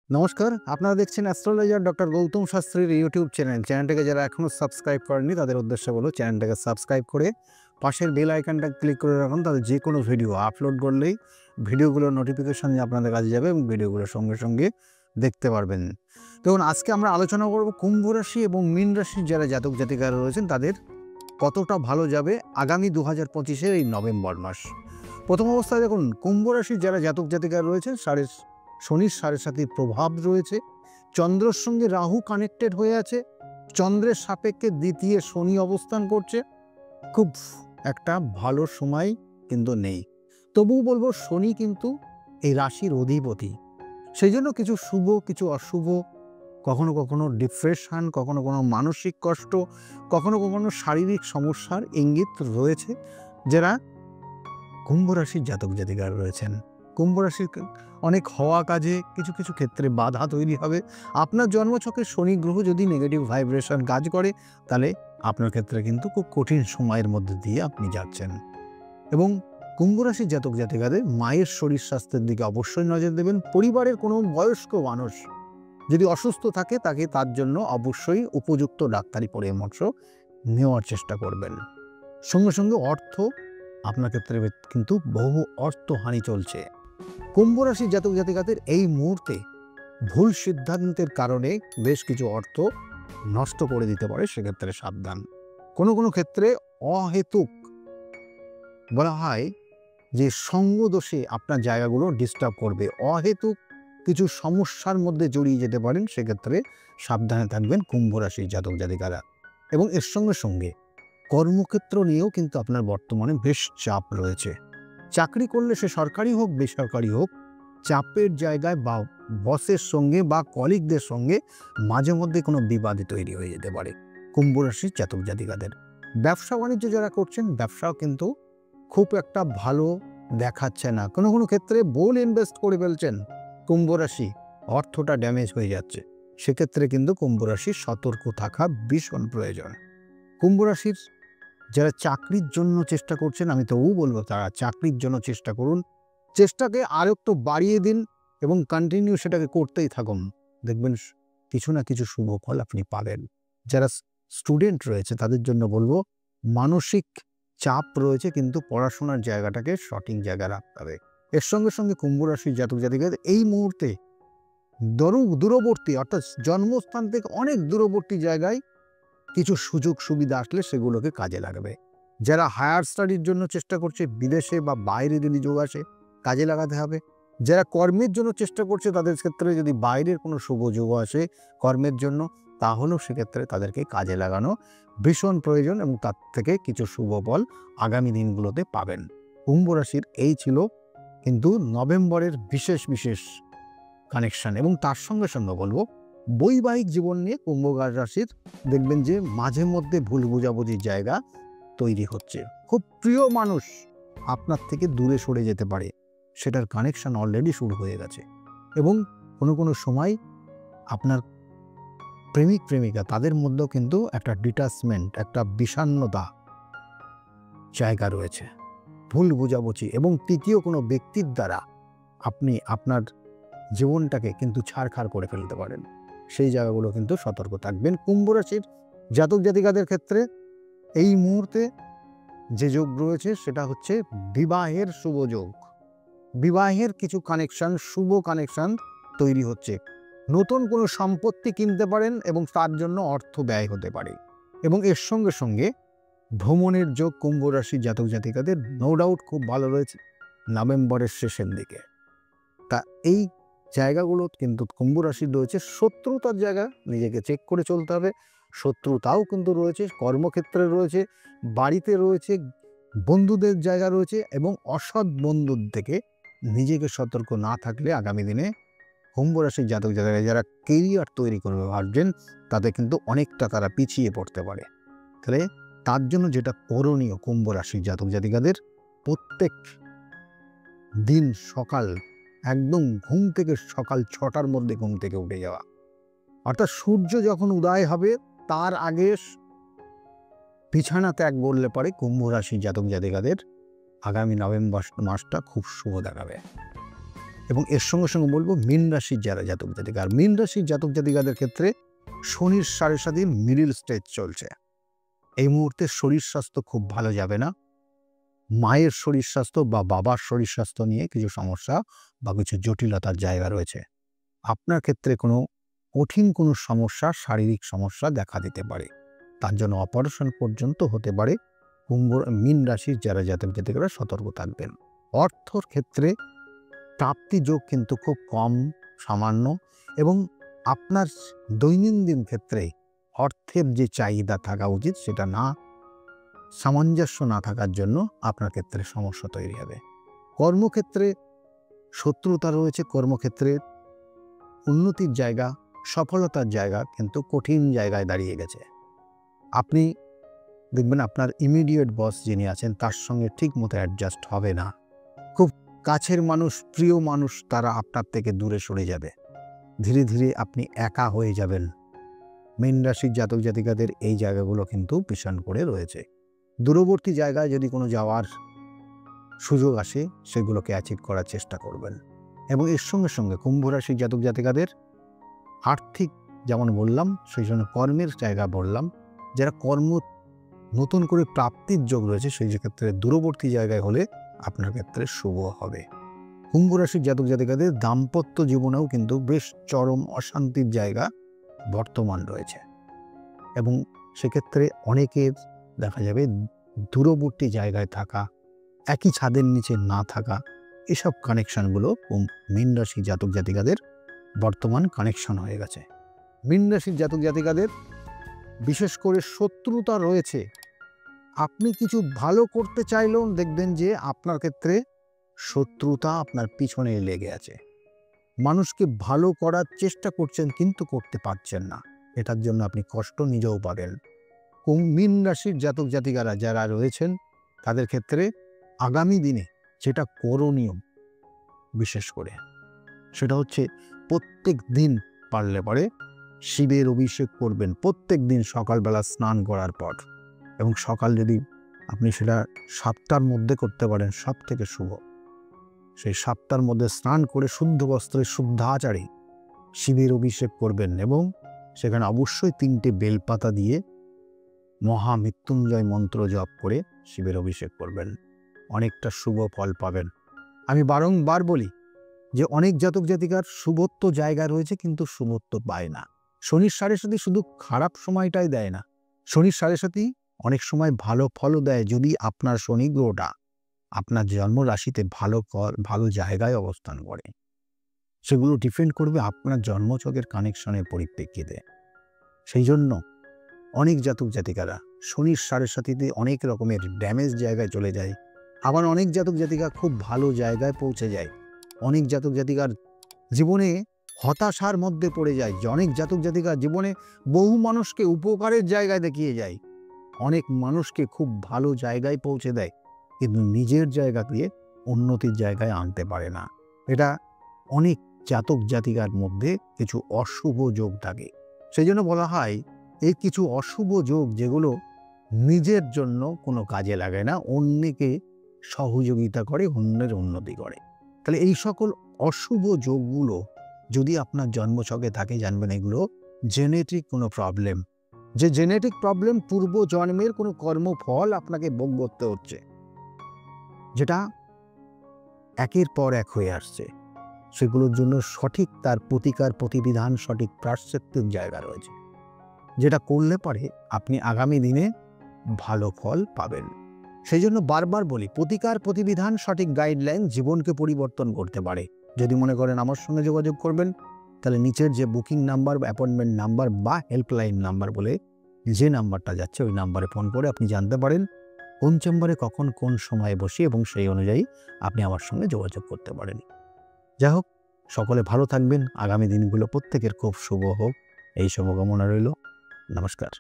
নমস্কার, আপনারা দেখছেন অ্যাস্ট্রোলজার ডক্টর গৌতম শাস্ত্রীর ইউটিউব চ্যানেল। চ্যানেলটাকে যারা এখনও সাবস্ক্রাইব করেননি তাদের উদ্দেশ্যে বলব চ্যানেলটাকে সাবস্ক্রাইব করে পাশের বেল আইকনটা ক্লিক করে রাখুন। তাহলে যে কোনো ভিডিও আপলোড করলেই ভিডিওগুলোর নোটিফিকেশন আপনাদের কাছে যাবে এবং ভিডিওগুলো সঙ্গে সঙ্গে দেখতে পারবেন। দেখুন, আজকে আমরা আলোচনা করব কুম্ভ রাশি এবং মীন রাশির যারা জাতক জাতিকারা রয়েছেন তাদের কতটা ভালো যাবে আগামী 2025-এর এই নভেম্বর মাস। প্রথম অবস্থায় দেখুন, কুম্ভ রাশির যারা জাতক জাতিকারা রয়েছেন শনির 7.5 প্রভাব রয়েছে। চন্দ্রের সঙ্গে রাহু কানেক্টেড হয়ে আছে। চন্দ্রের সাপেক্ষে দ্বিতীয় শনি অবস্থান করছে। খুব একটা ভালো সময় কিন্তু নেই। তবুও বলবো শনি কিন্তু এই রাশির অধিপতি। সেই জন্য কিছু শুভ কিছু অশুভ, কখনো কখনো ডিপ্রেশন, কখনো কখনো মানসিক কষ্ট, কখনো কখনো শারীরিক সমস্যার ইঙ্গিত রয়েছে যারা কুম্ভ রাশির জাতক জাতিকারা রয়েছেন। কুম্ভ রাশির অনেক হওয়া কাজে কিছু কিছু ক্ষেত্রে বাধা তৈরি হবে। আপনার জন্মছকে শনি গ্রহ যদি নেগেটিভ ভাইব্রেশন কাজ করে তাহলে আপনার ক্ষেত্রে কিন্তু খুব কঠিন সময়ের মধ্যে দিয়ে আপনি যাচ্ছেন। এবং কুম্ভ রাশির জাতক জাতিকাদের মায়ের শরীর স্বাস্থ্যের দিকে অবশ্যই নজর দেবেন। পরিবারের কোনো বয়স্ক মানুষ যদি অসুস্থ থাকে তার জন্য অবশ্যই উপযুক্ত ডাক্তারি পরামর্শ নেওয়ার চেষ্টা করবেন। সঙ্গে সঙ্গে আপনার ক্ষেত্রে কিন্তু বহু অর্থহানি চলছে। কুম্ভ রাশির জাতক জাতিকাদের এই মুহূর্তে ভুল সিদ্ধান্তের কারণে বেশ কিছু অর্থ নষ্ট করে দিতে পারে, সেক্ষেত্রে সাবধান। কোনো কোনো ক্ষেত্রে অহেতুক বলা হয় যে সঙ্গদোষে আপনার জায়গাগুলো ডিস্টার্ব করবে, অহেতুক কিছু সমস্যার মধ্যে জড়িয়ে যেতে পারেন, সেক্ষেত্রে সাবধানে থাকবেন কুম্ভ রাশির জাতক জাতিকারা। এবং এর সঙ্গে সঙ্গে কর্মক্ষেত্র নিয়েও কিন্তু আপনার বর্তমানে বেশ চাপ রয়েছে। চাকরি করলে সে সরকারি হোক বেসরকারি হোক, চাপের জায়গায় বা বসের সঙ্গে বা কলিগদের সঙ্গে মাঝে মধ্যে কোনো বিবাদ তৈরি হয়ে যেতে পারে কুম্ভ রাশির জাতক জাতিকাদের। ব্যবসা বাণিজ্য যারা করছেন, ব্যবসাও কিন্তু খুব একটা ভালো দেখাচ্ছে না। কোনো কোনো ক্ষেত্রে ভুল ইনভেস্ট করে ফেলছেন কুম্ভ রাশি, অর্থটা ড্যামেজ হয়ে যাচ্ছে। সেক্ষেত্রে কিন্তু কুম্ভ রাশির সতর্ক থাকা ভীষণ প্রয়োজন। কুম্ভ রাশির যারা চাকরির জন্য চেষ্টা করছেন, আমি তবুও বলবো তারা চাকরির জন্য চেষ্টা করুন। চেষ্টাকে আরও একটু বাড়িয়ে দিন এবং কন্টিনিউ সেটাকে করতেই থাকুন। দেখবেন কিছু না কিছু শুভ ফল আপনি পাবেন। যারা স্টুডেন্ট রয়েছে তাদের জন্য বলবো মানসিক চাপ রয়েছে, কিন্তু পড়াশোনার জায়গাটাকে সঠিক জায়গায় রাখতে হবে। এর সঙ্গে সঙ্গে কুম্ভ রাশির জাতক জাতিকাদের এই মুহূর্তে দূরবর্তী অর্থাৎ জন্মস্থান থেকে অনেক দূরবর্তী জায়গায় কিছু সুযোগ সুবিধা আসলে সেগুলোকে কাজে লাগবে। যারা হায়ার স্টাডির জন্য চেষ্টা করছে, বিদেশে বা বাইরে যদি যোগ আসে কাজে লাগাতে হবে। যারা কর্মের জন্য চেষ্টা করছে তাদের ক্ষেত্রে যদি বাইরের কোনো শুভ যোগ আসে কর্মের জন্য, তাহলেও সেক্ষেত্রে তাদেরকে কাজে লাগানো ভীষণ প্রয়োজন এবং তার থেকে কিছু শুভ ফল আগামী দিনগুলোতে পাবেন। কুম্ভ রাশির এই ছিল কিন্তু নভেম্বরের বিশেষ বিশেষ কানেকশন। এবং তার সঙ্গে সঙ্গে বলবো বৈবাহিক জীবন নিয়ে কুম্ভ রাশির দেখবেন যে মাঝে মধ্যে ভুল বোঝাবুঝির জায়গা তৈরি হচ্ছে। খুব প্রিয় মানুষ আপনার থেকে দূরে সরে যেতে পারে, সেটার কানেকশন অলরেডি শুরু হয়ে গেছে। এবং কোনো কোনো সময় আপনার প্রেমিক প্রেমিকা তাদের মধ্যেও কিন্তু একটা ডিটাচমেন্ট, একটা বিষণ্ণতা জায়গা রয়েছে, ভুল বোঝাবুঝি এবং তৃতীয় কোনো ব্যক্তির দ্বারা আপনি আপনার জীবনটাকে কিন্তু ছাড়খাড় করে ফেলতে পারেন। সেই জায়গাগুলো কিন্তু সতর্ক থাকবেন। কুম্ভ রাশির জাতক জাতিকাদের ক্ষেত্রে এই মুহূর্তে যে যোগ রয়েছে সেটা হচ্ছে বিবাহের শুভ যোগ। বিবাহের কিছু কানেকশন, শুভ কানেকশন তৈরি হচ্ছে। নতুন কোনো সম্পত্তি কিনতে পারেন এবং তার জন্য অর্থ ব্যয় হতে পারে। এবং এর সঙ্গে সঙ্গে ভ্রমণের যোগ কুম্ভ রাশির জাতক জাতিকাদের নো ডাউট খুব ভালো রয়েছে নভেম্বরের শেষের দিকে। তা এই জায়গাগুলো কিন্তু কুম্ভ রাশির রয়েছে। শত্রুতার জায়গা নিজেকে চেক করে চলতে হবে। শত্রুতাও কিন্তু রয়েছে, কর্মক্ষেত্রে রয়েছে, বাড়িতে রয়েছে, বন্ধুদের জায়গা রয়েছে। এবং অসৎ বন্ধুর থেকে নিজেকে সতর্ক না থাকলে আগামী দিনে কুম্ভ রাশির জাতক জাতিকারা যারা কেরিয়ার তৈরি করবে ভাবছেন, তাদের কিন্তু অনেকটা তারা পিছিয়ে পড়তে পারে। তাহলে তার জন্য যেটা করণীয় কুম্ভ রাশির জাতক জাতিকাদের, প্রত্যেক দিন সকাল একদম ঘুম থেকে সকাল 6টার মধ্যে ঘুম থেকে উঠে যাওয়া, অর্থাৎ সূর্য যখন উদয় হবে তার আগে বিছানা ত্যাগ করলে পরে কুম্ভ রাশির জাতক জাতিকাদের আগামী নভেম্বর মাসটা খুব শুভ দেখাবে। এবং এর সঙ্গে সঙ্গে বলবো মীন রাশির যারা জাতক জাতিকা, আর মীন রাশির জাতক জাতিকাদের ক্ষেত্রে শনির 7.5 মিডিল স্টেজ চলছে। এই মুহূর্তে শরীর স্বাস্থ্য খুব ভালো যাবে না। মায়ের শরীর স্বাস্থ্য বা বাবার শরীর স্বাস্থ্য নিয়ে কিছু সমস্যা বা কিছু জটিলতার জায়গা রয়েছে। আপনার ক্ষেত্রে কোনো কঠিন কোনো সমস্যা, শারীরিক সমস্যা দেখা দিতে পারে, তার জন্য অপারেশন পর্যন্ত হতে পারে। মীন রাশির যারা জাতক জাতিকারা সতর্ক থাকবেন। অর্থর ক্ষেত্রে প্রাপ্তি যোগ কিন্তু খুব কম, সামান্য, এবং আপনার দৈনন্দিন ক্ষেত্রে অর্থের যে চাহিদা থাকা উচিত সেটা না, সামঞ্জস্য না থাকার জন্য আপনার ক্ষেত্রে সমস্যা তৈরি হবে। কর্মক্ষেত্রে শত্রুতা রয়েছে, কর্মক্ষেত্রে উন্নতির জায়গা, সফলতার জায়গা কিন্তু কঠিন জায়গায় দাঁড়িয়ে গেছে। আপনি দেখবেন আপনার ইমিডিয়েট বস যিনি আছেন তার সঙ্গে ঠিক মতো অ্যাডজাস্ট হবে না। খুব কাছের মানুষ, প্রিয় মানুষ, তারা আপনার থেকে দূরে সরে যাবে। ধীরে ধীরে আপনি একা হয়ে যাবেন। মীন রাশির জাতক জাতিকাদের এই জায়গাগুলো কিন্তু ভীষণ করে রয়েছে। দূরবর্তী জায়গায় যদি কোনো যাওয়ার সুযোগ আসে সেগুলোকে অ্যাচিভ করার চেষ্টা করবেন। এবং এর সঙ্গে সঙ্গে কুম্ভ রাশির জাতক জাতিকাদের আর্থিক যেমন বললাম, সেই জন্য কর্মের জায়গা বললাম, যারা কর্ম নতুন করে প্রাপ্তির যোগ রয়েছে সেই ক্ষেত্রে দূরবর্তী জায়গায় হলে আপনার ক্ষেত্রে শুভ হবে। কুম্ভ রাশির জাতক জাতিকাদের দাম্পত্য জীবনেও কিন্তু বেশ চরম অশান্তির জায়গা বর্তমান রয়েছে, এবং সেক্ষেত্রে অনেকের দেখা যাবে দূরবর্তী জায়গায় থাকা, একই ছাদের নিচে না থাকা, এসব কানেকশনগুলো মীন রাশির জাতক জাতিকাদের বর্তমান কানেকশন হয়ে গেছে। মীন রাশির জাতক জাতিকাদের বিশেষ করে শত্রুতা রয়েছে। আপনি কিছু ভালো করতে চাইলেও দেখবেন যে আপনার ক্ষেত্রে শত্রুতা আপনার পিছনে লেগে আছে। মানুষকে ভালো করার চেষ্টা করছেন কিন্তু করতে পারছেন না, এটার জন্য আপনি কষ্ট নিজেও পাবেন। মীন রাশির জাতক জাতিকারা যারা রয়েছেন তাদের ক্ষেত্রে আগামী দিনে যেটা করণীয় বিশেষ করে সেটা হচ্ছে প্রত্যেক দিন পারলে পরে শিবের অভিষেক করবেন প্রত্যেক দিন সকালবেলা স্নান করার পর, এবং সকাল যদি আপনি সেটা 7টার মধ্যে করতে পারেন সব থেকে শুভ। সেই 7টার মধ্যে স্নান করে শুদ্ধ বস্ত্রে শুদ্ধাচারে শিবের অভিষেক করবেন, এবং সেখানে অবশ্যই 3টে বেলপাতা দিয়ে মহামৃত্যুঞ্জয় মন্ত্র জপ করে শিবের অভিষেক করবেন, অনেকটা শুভ ফল পাবেন। আমি বারংবার বলি যে অনেক জাতক জাতিকার শুভত্ব জায়গা রয়েছে কিন্তু শুভত্ব পায় না। শনির 7.5 শুধু খারাপ সময়টাই দেয় না, শনির 7.5 অনেক সময় ভালো ফলও দেয় যদি আপনার শনি গ্রহটা আপনার জন্ম রাশিতে ভালো জায়গায় অবস্থান করে। সেগুলো ডিপেন্ড করবে আপনার জন্মছকের কানেকশনের পরিপ্রেক্ষিতে। সেই জন্য অনেক জাতক জাতিকারা শনির 7.5 অনেক রকমের ড্যামেজ জায়গায় চলে যায়, আবার অনেক জাতক জাতিকা খুব ভালো জায়গায় পৌঁছে যায়। অনেক জাতক জাতিকার জীবনে হতাশার মধ্যে পড়ে যায়, অনেক জাতক জাতিকা জীবনে বহু মানুষকে উপকারের জায়গায় দেখিয়ে যায়, অনেক মানুষকে খুব ভালো জায়গায় পৌঁছে দেয়, কিন্তু নিজের জায়গা দিয়ে উন্নতির জায়গায় আনতে পারে না। এটা অনেক জাতক জাতিকার মধ্যে কিছু অশুভ যোগ থাকে। সেই জন্য বলা হয় এই কিছু অশুভ যোগ যেগুলো নিজের জন্য কোনো কাজে লাগে না, অন্যকে সহযোগিতা করে, অন্যের উন্নতি করে। তাহলে এই সকল অশুভ যোগগুলো যদি আপনার জন্মছকে থাকে জানবেন এগুলো জেনেটিক কোনো প্রবলেম, যে জেনেটিক প্রবলেম পূর্ব জন্মের কোনো কর্মফল আপনাকে ভোগ করতে হচ্ছে, যেটা একের পর এক হয়ে আসছে। সেগুলোর জন্য সঠিক তার প্রতিকার প্রতিবিধান, সঠিক প্রায়শ্চিত্তের জায়গা রয়েছে, যেটা করলে পরে আপনি আগামী দিনে ভালো ফল পাবেন। সেই জন্য বারবার বলি প্রতিকার প্রতিবিধান সঠিক গাইডলাইন জীবনকে পরিবর্তন করতে পারে। যদি মনে করেন আমার সঙ্গে যোগাযোগ করবেন তাহলে নিচের যে বুকিং নাম্বার, অ্যাপয়েন্টমেন্ট নাম্বার বা হেল্পলাইন নাম্বার বলে যে নাম্বারটা যাচ্ছে ওই নাম্বারে ফোন করে আপনি জানতে পারেন কোন চেম্বারে কখন কোন সময়ে বসি, এবং সেই অনুযায়ী আপনি আমার সঙ্গে যোগাযোগ করতে পারেন। যাই হোক, সকলে ভালো থাকবেন, আগামী দিনগুলো প্রত্যেকের খুব শুভ হোক, এই শুভকামনা রইল। নমস্কার।